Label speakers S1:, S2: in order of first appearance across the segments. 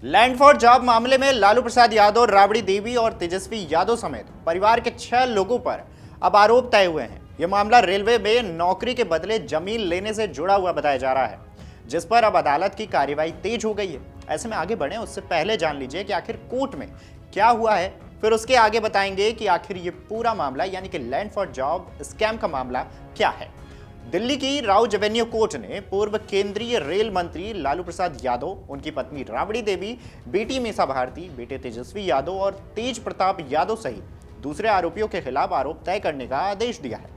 S1: Land for job मामले में लालू प्रसाद यादव, राबड़ी देवी और तेजस्वी यादव समेत परिवार के 6 लोगों पर अब आरोप तय हुए हैं। यह मामला रेलवे में नौकरी के बदले जमीन लेने से जुड़ा हुआ बताया जा रहा है, जिस पर अब अदालत की कार्यवाही तेज हो गई है। ऐसे में आगे बढ़े उससे पहले जान लीजिए कि आखिर कोर्ट में क्या हुआ है, फिर उसके आगे बताएंगे कि आखिर ये पूरा मामला यानी कि लैंड फॉर जॉब स्कैम का मामला क्या है। दिल्ली की राउज एवेन्यू कोर्ट ने पूर्व केंद्रीय रेल मंत्री लालू प्रसाद यादव, उनकी पत्नी राबड़ी देवी, बेटी मीसा भारती, बेटे तेजस्वी यादव और तेज प्रताप यादव सहित दूसरे आरोपियों के खिलाफ आरोप तय करने का आदेश दिया है।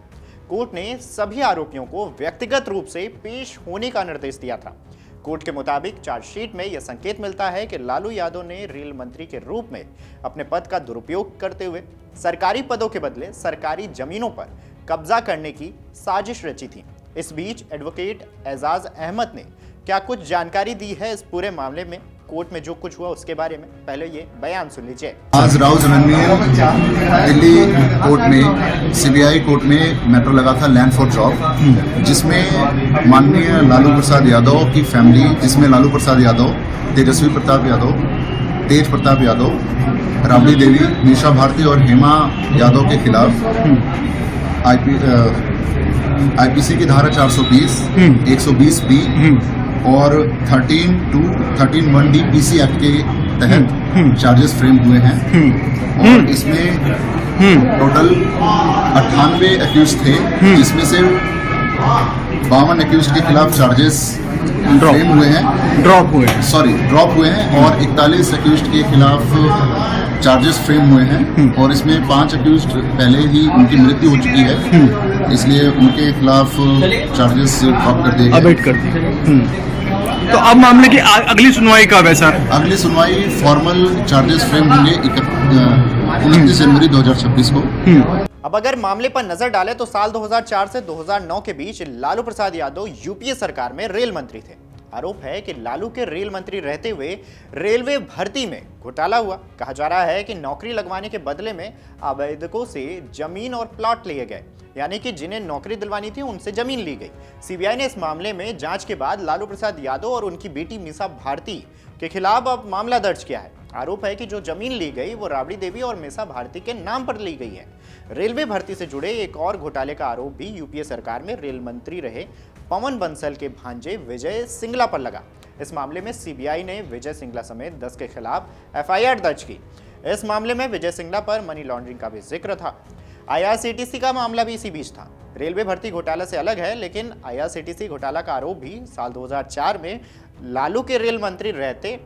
S1: कोर्ट ने सभी आरोपियों को व्यक्तिगत रूप से पेश होने का निर्देश दिया था। कोर्ट के मुताबिक चार्जशीट में यह संकेत मिलता है कि लालू यादव ने रेल मंत्री के रूप में अपने पद का दुरुपयोग करते हुए सरकारी पदों के बदले सरकारी जमीनों पर कब्जा करने की साजिश रची थी। इस बीच एडवोकेट एजाज अहमद ने क्या कुछ जानकारी दी है इस पूरे मामले में, कोर्ट में जो कुछ हुआ उसके बारे में। पहले ये बयान सुन लीजिए।
S2: आज राउज एवेन्यू दिल्ली कोर्ट में, सीबीआई कोर्ट में मैटर लगा था लैंड फॉर जॉब, जिसमें माननीय लालू प्रसाद यादव की फैमिली, जिसमें लालू प्रसाद यादव, तेजस्वी प्रताप यादव, तेज प्रताप यादव, राबड़ी देवी, मीसा भारती और हेमा यादव के खिलाफ आईपीसी की धारा 420, 120 बी और 13(1) पीसी एक्ट के तहत चार्जेस फ्रेम हुए हैं। और इसमें टोटल 98 एक्यूज थे, जिसमें से 52 एक्यूज के खिलाफ चार्जेस फ्रेम हुए हैं, ड्रॉप हुए हैं और 41 एक्यूज के खिलाफ चार्जेस फ्रेम हुए हैं। और इसमें 5 एक्यूज पहले ही उनकी मृत्यु हो चुकी है, इसलिए उनके खिलाफ चार्जेस ड्रॉप कर दिए गए।
S3: अबेट कर दिए। तो अब मामले की अगली सुनवाई कब है सर?
S2: अगली सुनवाई फॉर्मल चार्जेस फ्रेम होंगे 29 जनवरी 2026 को।
S1: अब अगर मामले पर नजर डालें तो साल 2004 से 2009 के बीच लालू प्रसाद यादव यूपीए सरकार में रेल मंत्री थे। आरोप है कि लालू के रेल मंत्री रहते हुए रेलवे भर्ती में घोटाला हुआ। कहा जा रहा है कि नौकरी लगवाने के बदले में आवेदकों से जमीन और प्लॉट लिए गए, यानी कि जिन्हें नौकरी दिलवानी थी उनसे जमीन ली गई। सीबीआई ने इस मामले में जांच के बाद लालू प्रसाद यादव और उनकी बेटी मीसा भारती के खिलाफ अब मामला दर्ज किया है। आरोप है कि जो जमीन ली गई वो राबड़ी देवी और मीसा भारती के नाम पर ली गई है। रेलवे भर्ती से जुड़े एक और घोटाले का आरोप भी यूपीए सरकार में रेल मंत्री रहे पवन बंसल के भांजे विजय सिंगला पर लगा। इस मामले में सीबीआई ने विजय सिंगला समेत 10 के खिलाफ एफआईआर दर्ज की। इस मामले में विजय सिंगला पर मनी लॉन्ड्रिंग का भी जिक्र था। आईआरसीटीसी का मामला भी इसी बीच था। रेलवे भर्ती घोटाला से अलग है, लेकिन आईआरसीटीसी घोटाला का आरोप भी साल 2004 में लालू के रेल मंत्री रहते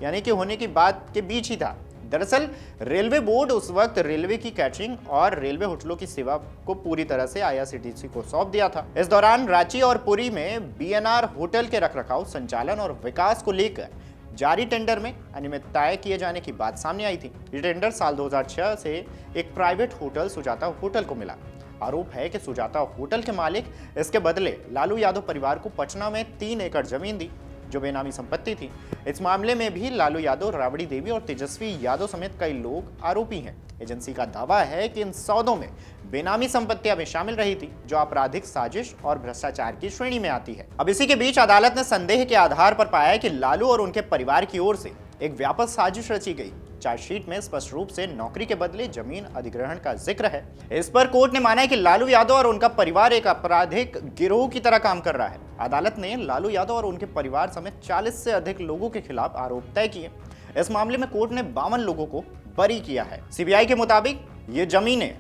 S1: यानी कि होने की बात के बीच ही था। दरअसल रेलवे बोर्ड उस वक्त रेलवे की कैटरिंग और रेलवे होटलों की सेवा को पूरी तरह से आईआरसीटीसी को सौंप दिया था। इस दौरान रांची और पुरी में बीएनआर होटल के रखरखाव, संचालन और विकास को लेकर जारी टेंडर में अनियमितताएं किए जाने की बात सामने आई थी। ये टेंडर साल 2006 से एक प्राइवेट होटल सुजाता होटल को मिला। आरोप है कि सुजाता होटल के मालिक इसके बदले लालू यादव परिवार को पटना में 3 एकड़ जमीन दी, जो बेनामी संपत्ति थी। इस मामले में भी लालू यादव, राबड़ी देवी और तेजस्वी यादव समेत कई लोग आरोपी हैं। एजेंसी का दावा है कि इन सौदों में बेनामी संपत्तियां भी शामिल रही थी, जो आपराधिक साजिश और भ्रष्टाचार की श्रेणी में आती है। अब इसी के बीच अदालत ने संदेह के आधार पर पाया कि लालू और उनके परिवार की ओर से एक व्यापक साजिश रची गई। चार्जशीट में स्पष्ट रूप से नौकरी के बदले जमीन अधिग्रहण का जिक्र है। इस पर कोर्ट ने माना है कि लालू यादव और उनका परिवार एक आपराधिक गिरोह की तरह काम कर रहा है। अदालत ने लालू यादव और उनके परिवार समेत 40 से अधिक लोगों के खिलाफ आरोप तय किए। इस मामले में कोर्ट ने 52 लोगों को बरी किया है। सीबीआई के मुताबिक ये जमीनें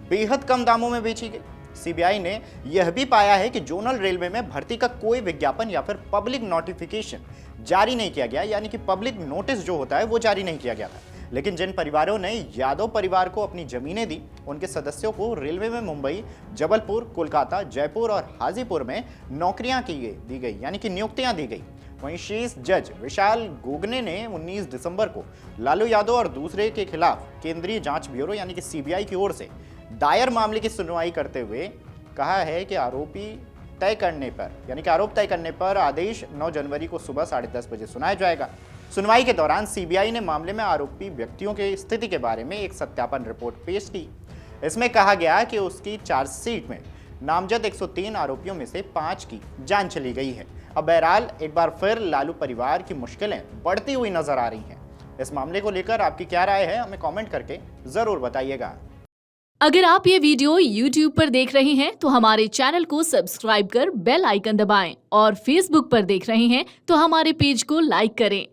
S1: बेहद कम दामों में बेची गई। सीबीआई ने यह भी पाया है कि जोनल रेलवे में भर्ती का कोई विज्ञापन या फिर पब्लिक नोटिफिकेशन जारी नहीं किया गया, यानी कि पब्लिक नोटिस जो होता है वो जारी नहीं किया गया था। लेकिन जिन परिवारों ने यादव परिवार को अपनी जमीनें दी, उनके सदस्यों को रेलवे में मुंबई, जबलपुर, कोलकाता, जयपुर और हाजीपुर में नौकरियां दी गई, यानी कि नियुक्तियां दी गई। वहीं शीर्ष जज विशाल गोगने ने 19 दिसंबर को लालू यादव और दूसरे के खिलाफ केंद्रीय जांच ब्यूरो यानी कि सीबीआई की ओर से दायर मामले की सुनवाई करते हुए कहा है कि आरोप तय करने पर आदेश 9 जनवरी को सुबह 10:30 बजे सुनाया जाएगा। सुनवाई के दौरान सीबीआई ने मामले में आरोपी व्यक्तियों की स्थिति के बारे में एक सत्यापन रिपोर्ट पेश की। इसमें कहा गया कि उसकी चार्जशीट में नामजद 103 आरोपियों में से 5 की जान चली गई है। अब बहरहाल एक बार फिर लालू परिवार की मुश्किलें बढ़ती हुई नजर आ रही हैं। इस मामले को लेकर आपकी क्या राय है, हमें कमेंट करके जरूर बताइएगा।
S4: अगर आप ये वीडियो YouTube पर देख रहे हैं तो हमारे चैनल को सब्सक्राइब कर बेल आइकन दबाएं और Facebook पर देख रहे हैं तो हमारे पेज को लाइक करें।